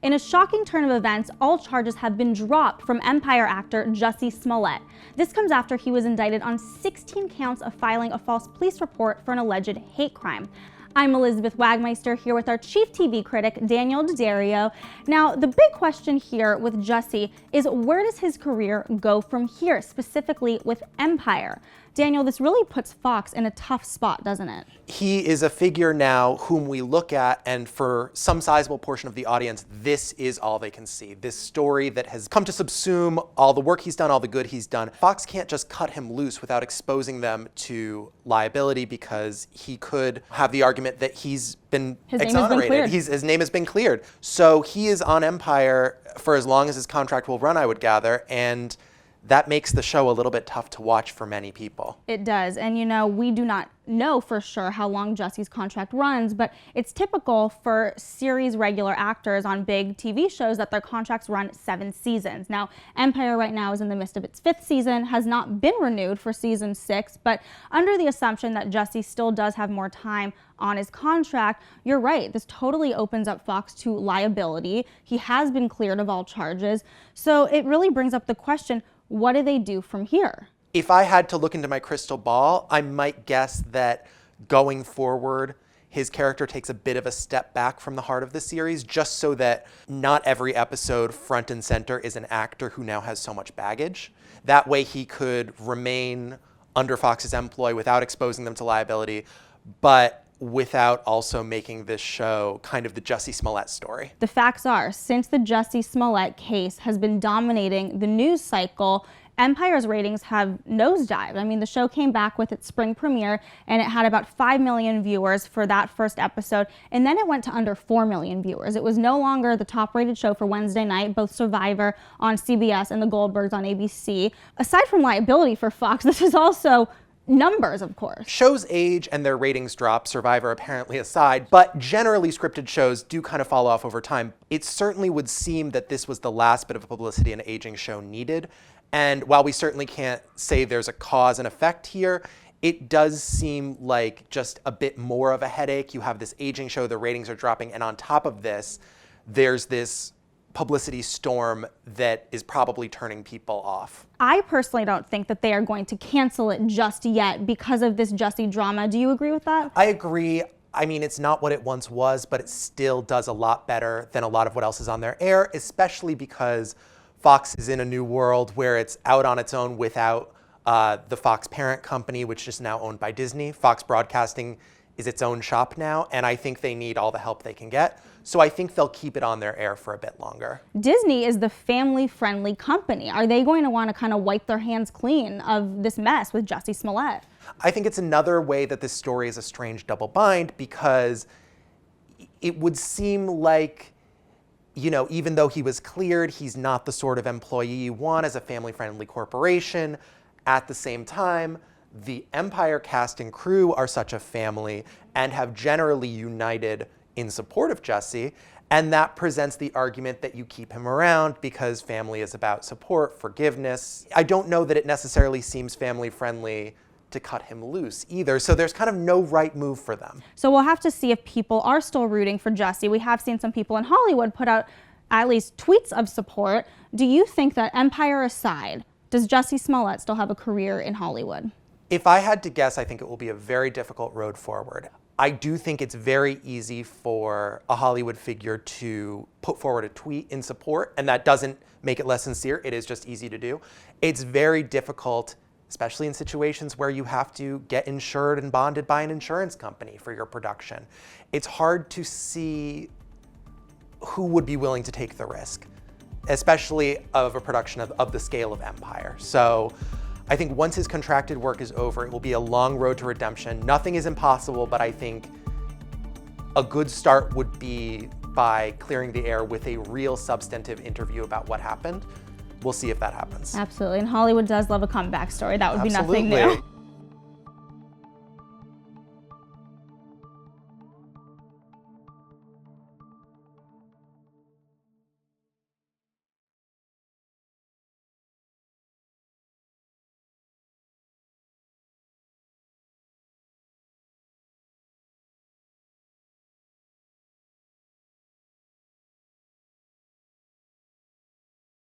In a shocking turn of events, all charges have been dropped from Empire actor Jussie Smollett. This comes after he was indicted on 16 counts of filing a false police report for an alleged hate crime. I'm Elizabeth Wagmeister here with our chief TV critic, Daniel D'Addario. Now, the big question here with Jussie is, where does his career go from here, specifically with Empire? Daniel, this really puts Fox in a tough spot, doesn't it? He is a figure now whom we look at, and for some sizable portion of the audience, this is all they can see. This story that has come to subsume all the work he's done, all the good he's done. Fox can't just cut him loose without exposing them to liability, because he could have the argument that he's been exonerated. His name has been cleared. So he is on Empire for as long as his contract will run, I would gather, and that makes the show a little bit tough to watch for many people. It does, and you know, we do not know for sure how long Jussie's contract runs, but it's typical for series regular actors on big TV shows that their contracts run 7 seasons. Now, Empire right now is in the midst of its 5th season, has not been renewed for season 6, but under the assumption that Jussie still does have more time on his contract, you're right, this totally opens up Fox to liability. He has been cleared of all charges, so it really brings up the question, what do they do from here? If I had to look into my crystal ball, I might guess that going forward, his character takes a bit of a step back from the heart of the series, just so that not every episode front and center is an actor who now has so much baggage. That way he could remain under Fox's employ without exposing them to liability, but without also making this show kind of the Jussie Smollett story. The facts are, since the Jussie Smollett case has been dominating the news cycle, Empire's ratings have nosedived. I mean, the show came back with its spring premiere and it had about 5 million viewers for that first episode, and then it went to under 4 million viewers. It was no longer the top-rated show for Wednesday night, both Survivor on CBS and The Goldbergs on ABC. Aside from liability for Fox, this is also numbers, of course. Shows age and their ratings drop, Survivor apparently aside, but generally scripted shows do kind of fall off over time. It certainly would seem that this was the last bit of publicity an aging show needed. And while we certainly can't say there's a cause and effect here, it does seem like just a bit more of a headache. You have this aging show, the ratings are dropping, and on top of this, there's this publicity storm that is probably turning people off. I personally don't think that they are going to cancel it just yet because of this Jussie drama. Do you agree with that? I agree. I mean, it's not what it once was, but it still does a lot better than a lot of what else is on their air, especially because Fox is in a new world where it's out on its own without the Fox parent company, which is now owned by Disney. Fox Broadcasting is its own shop now, and I think they need all the help they can get. So I think they'll keep it on their air for a bit longer. Disney is the family-friendly company. Are they going to want to kind of wipe their hands clean of this mess with Jussie Smollett? I think it's another way that this story is a strange double bind, because it would seem like, you know, even though he was cleared, he's not the sort of employee you want as a family-friendly corporation. At the same time, the Empire cast and crew are such a family and have generally united in support of Jussie, and that presents the argument that you keep him around because family is about support, forgiveness. I don't know that it necessarily seems family-friendly to cut him loose either, so there's kind of no right move for them. So we'll have to see if people are still rooting for Jussie. We have seen some people in Hollywood put out at least tweets of support. Do you think that, Empire aside, does Jussie Smollett still have a career in Hollywood? If I had to guess, I think it will be a very difficult road forward. I do think it's very easy for a Hollywood figure to put forward a tweet in support, and that doesn't make it less sincere. It is just easy to do. It's very difficult, especially in situations where you have to get insured and bonded by an insurance company for your production. It's hard to see who would be willing to take the risk, especially of a production of the scale of Empire. So I think once his contracted work is over, it will be a long road to redemption. Nothing is impossible, but I think a good start would be by clearing the air with a real substantive interview about what happened. We'll see if that happens. Absolutely, and Hollywood does love a comeback story. That would be nothing Absolutely. new.